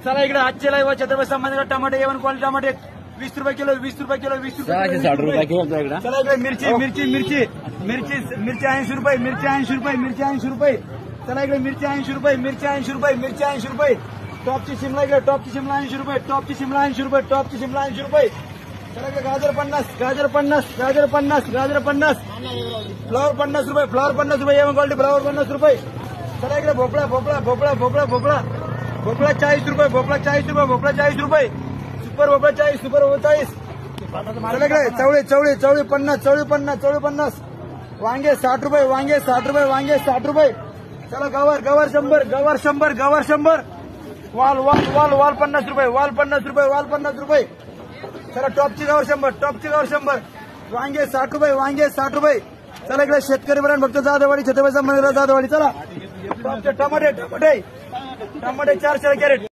चला इकडे आजचे लाईव्ह छत्रपती संभाजीनगर टमाटे A1 क्वालिटी टमाटे 20 रुपये किलो 20 रुपये किलो 20 रुपये 60 रुपये किलो चला इकडे मिरची मिरची मिरची मिरची मिरची 80 रुपये मिरची 80 रुपये मिरची 80 रुपये चला इकडे मिरची 80 रुपये मिरची 80 रुपये मिरची 80 रुपये टॉपची शिमला इकडे टॉपची शिमला 80 रुपये टॉपची शिमला 80 रुपये टॉपची शिमला 80 रुपये चला इकडे गाजर 50 गाजर 50 गाजर 50 गाजर 50 फ्लावर 50 रुपये फ्लावर 50 रुपये A1 क्वालिटी फ्लावर 50 रुपये चला इकडे भोपळा भोपळा भोपळा भोपळा भोपळा भोपळा 40 रुपये भोपळा 40 रुपये भोपळा 40 रुपये सुपर भोपळा 40 सुपर भोपळा 40 चला इकडे चवळी चवळी चवळी 50 चवळी 50 चवळी 50 वांगे 60 रुपये वांगे 60 रुपये वांगे 60 रुपये चला गवार गवार 100 गवार 100 गवार 100 वाल वाल वाल वाल 50 रुपये वाल 50 रुपये वाल 50 रुपये चला टॉपची गवार 100 टॉपची गवार 100 वांगे 60 रुपये वांगे 60 रुपये चला इकडे शेतकरी ब्रँड फक्त जाधववाडी छत्रपती संभाजीनगर जाधववाडी चला टॉपचे टमाटे टमाटे टमाटे 400 कॅरेट